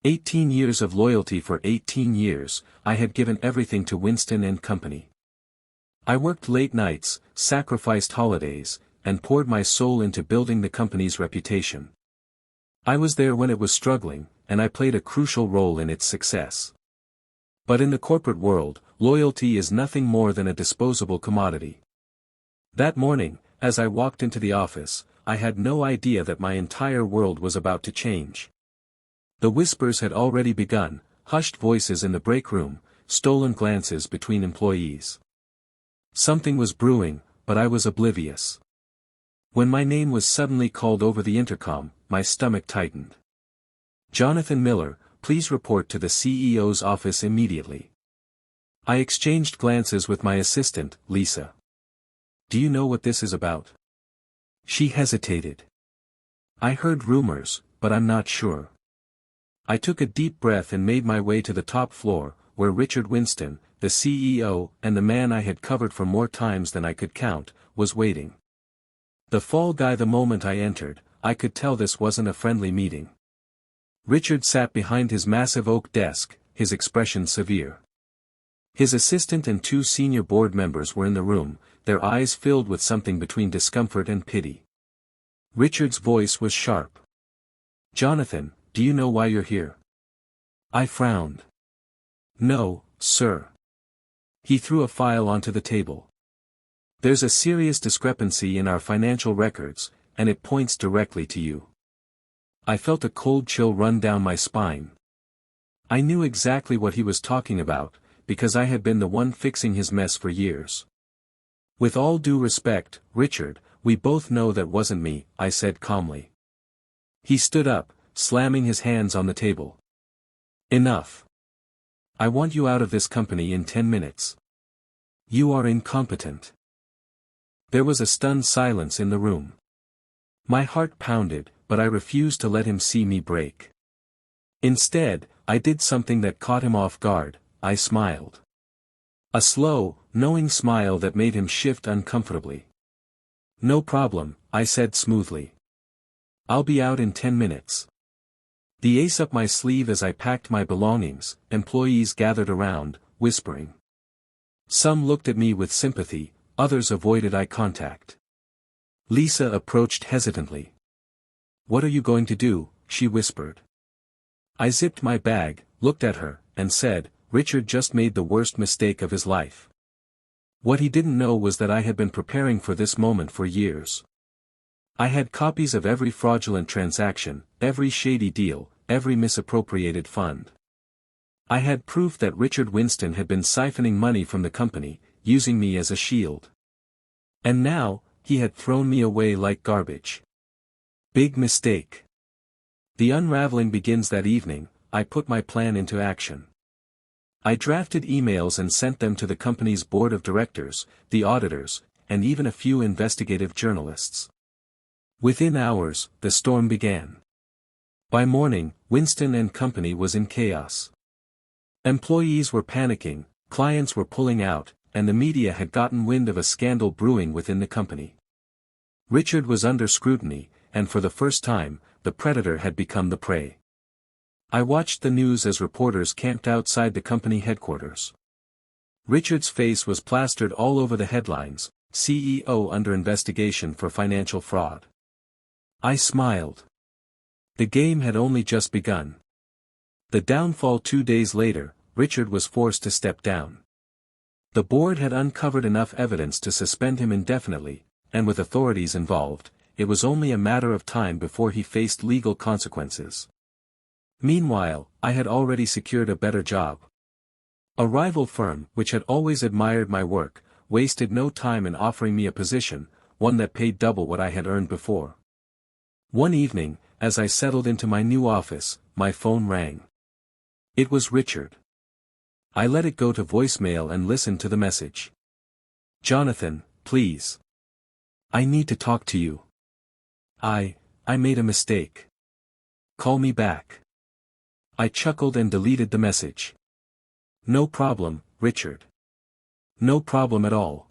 18 years of loyalty. For 18 years, I had given everything to Winston and Company. I worked late nights, sacrificed holidays, and poured my soul into building the company's reputation. I was there when it was struggling, and I played a crucial role in its success. But in the corporate world, loyalty is nothing more than a disposable commodity. That morning, as I walked into the office, I had no idea that my entire world was about to change. The whispers had already begun, hushed voices in the break room, stolen glances between employees. Something was brewing, but I was oblivious. When my name was suddenly called over the intercom, my stomach tightened. "Jonathan Miller, please report to the CEO's office immediately." I exchanged glances with my assistant, Lisa. "Do you know what this is about?" She hesitated. "I heard rumors, but I'm not sure." I took a deep breath and made my way to the top floor, where Richard Winston, the CEO, and the man I had covered for more times than I could count, was waiting. The fall guy. The moment I entered, I could tell this wasn't a friendly meeting. Richard sat behind his massive oak desk, his expression severe. His assistant and 2 senior board members were in the room, their eyes filled with something between discomfort and pity. Richard's voice was sharp. "Jonathan, do you know why you're here?" I frowned. "No, sir." He threw a file onto the table. "There's a serious discrepancy in our financial records, and it points directly to you." I felt a cold chill run down my spine. I knew exactly what he was talking about, because I had been the one fixing his mess for years. "With all due respect, Richard, we both know that wasn't me," I said calmly. He stood up, slamming his hands on the table. "Enough. I want you out of this company in 10 minutes. You are incompetent." There was a stunned silence in the room. My heart pounded, but I refused to let him see me break. Instead, I did something that caught him off guard. I smiled. A slow, knowing smile that made him shift uncomfortably. "No problem," I said smoothly. "I'll be out in 10 minutes. The ace up my sleeve. As I packed my belongings, employees gathered around, whispering. Some looked at me with sympathy, others avoided eye contact. Lisa approached hesitantly. "What are you going to do?" she whispered. I zipped my bag, looked at her, and said, "Richard just made the worst mistake of his life." What he didn't know was that I had been preparing for this moment for years. I had copies of every fraudulent transaction, every shady deal, every misappropriated fund. I had proof that Richard Winston had been siphoning money from the company, using me as a shield. And now, he had thrown me away like garbage. Big mistake. The unraveling begins that evening. I put my plan into action. I drafted emails and sent them to the company's board of directors, the auditors, and even a few investigative journalists. Within hours, the storm began. By morning, Winston and Company was in chaos. Employees were panicking, clients were pulling out, and the media had gotten wind of a scandal brewing within the company. Richard was under scrutiny, and for the first time, the predator had become the prey. I watched the news as reporters camped outside the company headquarters. Richard's face was plastered all over the headlines, "CEO under investigation for financial fraud." I smiled. The game had only just begun. The downfall. 2 days later, Richard was forced to step down. The board had uncovered enough evidence to suspend him indefinitely, and with authorities involved, it was only a matter of time before he faced legal consequences. Meanwhile, I had already secured a better job. A rival firm, which had always admired my work, wasted no time in offering me a position, one that paid double what I had earned before. One evening, as I settled into my new office, my phone rang. It was Richard. I let it go to voicemail and listened to the message. "Jonathan, please. I need to talk to you. I made a mistake. Call me back." I chuckled and deleted the message. "No problem, Richard. No problem at all.